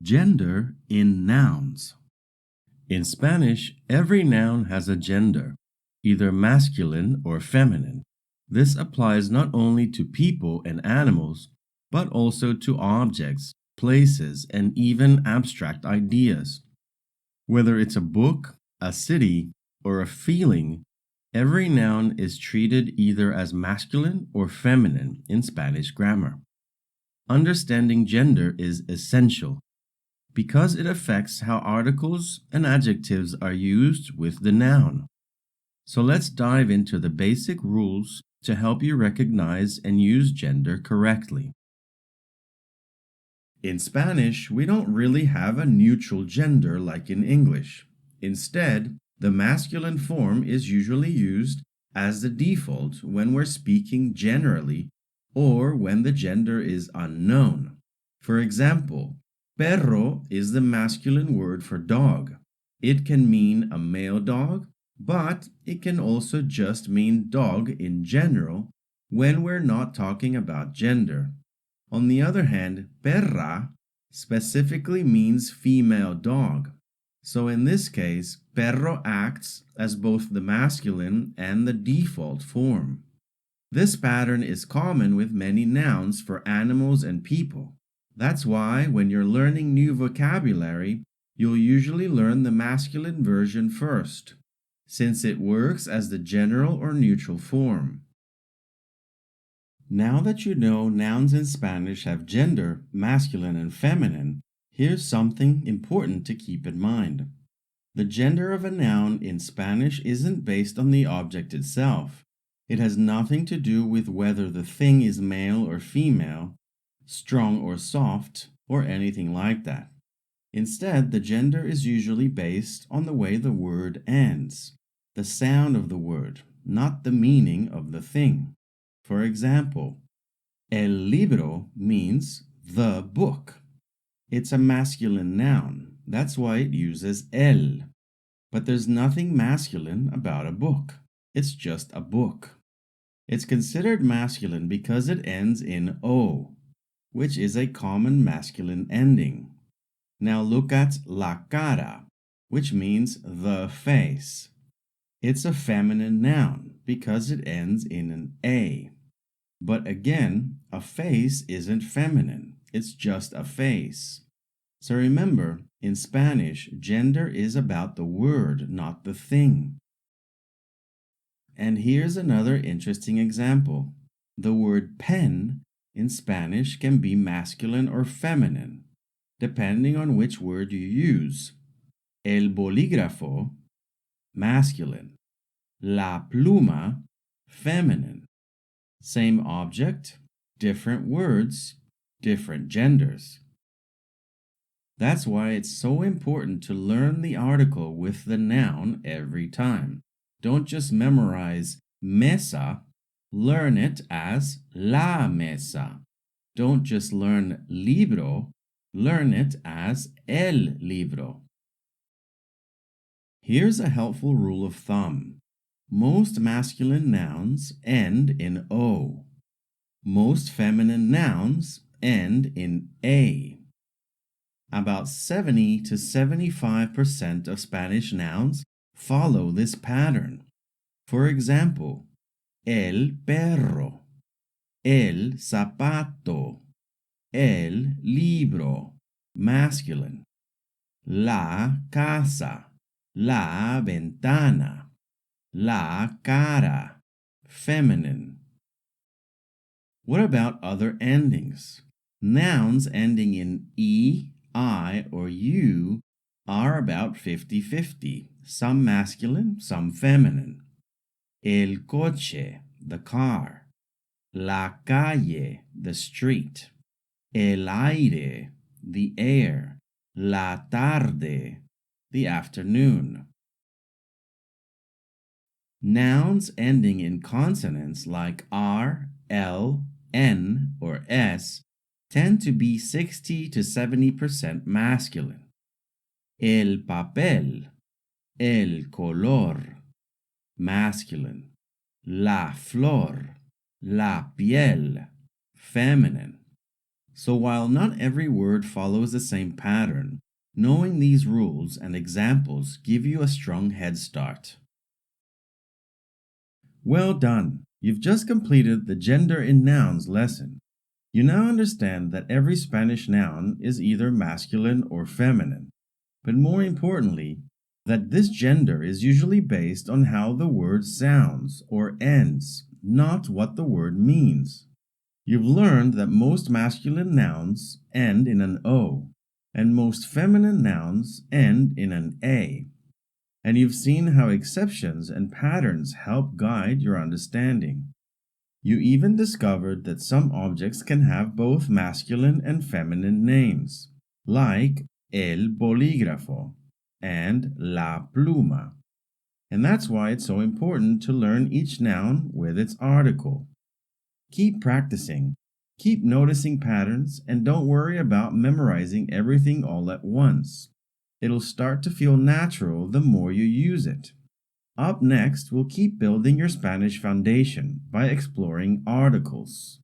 Gender in nouns. In Spanish, every noun has a gender, either masculine or feminine. This applies not only to people and animals, but also to objects, places, and even abstract ideas. Whether it's a book, a city, or a feeling, every noun is treated either as masculine or feminine in Spanish grammar. Understanding gender is essential because it affects how articles and adjectives are used with the noun. So let's dive into the basic rules to help you recognize and use gender correctly. In Spanish, we don't really have a neutral gender like in English. Instead, the masculine form is usually used as the default when we're speaking generally or when the gender is unknown. For example, perro is the masculine word for dog. It can mean a male dog, but it can also just mean dog in general when we're not talking about gender. On the other hand, perra specifically means female dog. So in this case, perro acts as both the masculine and the default form. This pattern is common with many nouns for animals and people. That's why when you're learning new vocabulary, you'll usually learn the masculine version first, since it works as the general or neutral form. Now that you know nouns in Spanish have gender, masculine and feminine, here's something important to keep in mind. The gender of a noun in Spanish isn't based on the object itself. It has nothing to do with whether the thing is male or female, strong or soft, or anything like that. Instead, the gender is usually based on the way the word ends, the sound of the word, not the meaning of the thing. For example, el libro means the book. It's a masculine noun. That's why it uses el. But there's nothing masculine about a book. It's just a book. It's considered masculine because it ends in o, which is a common masculine ending. Now look at la cara, which means the face. It's a feminine noun because it ends in an a. But again, a face isn't feminine. It's just a face. So remember, in Spanish, gender is about the word, not the thing. And here's another interesting example. The word pen in Spanish can be masculine or feminine, depending on which word you use. El bolígrafo, masculine. La pluma, feminine. Same object, different words, different genders. That's why it's so important to learn the article with the noun every time. Don't just memorize mesa, learn it as la mesa. Don't just learn libro, learn it as el libro. Here's a helpful rule of thumb. Most masculine nouns end in o. Most feminine nouns end in a. About 70 to 75% of Spanish nouns follow this pattern. For example, el perro, el zapato, el libro, masculine, la casa, la ventana, la cara, feminine. What about other endings? Nouns ending in e, I, or u are about 50-50, some masculine, some feminine. El coche, the car. La calle, the street. El aire, the air. La tarde, the afternoon. Nouns ending in consonants like R, L, N, or S tend to be 60 to 70% masculine. El papel, el color, masculine. La flor, la piel, feminine. So while not every word follows the same pattern, knowing these rules and examples give you a strong head start. Well done! You've just completed the gender in nouns lesson. You now understand that every Spanish noun is either masculine or feminine, but more importantly, that this gender is usually based on how the word sounds or ends, not what the word means. You've learned that most masculine nouns end in an O, and most feminine nouns end in an A. And you've seen how exceptions and patterns help guide your understanding. You even discovered that some objects can have both masculine and feminine names, like el bolígrafo and la pluma. And that's why it's so important to learn each noun with its article. Keep practicing, keep noticing patterns, and don't worry about memorizing everything all at once. It'll start to feel natural the more you use it. Up next, we'll keep building your Spanish foundation by exploring articles.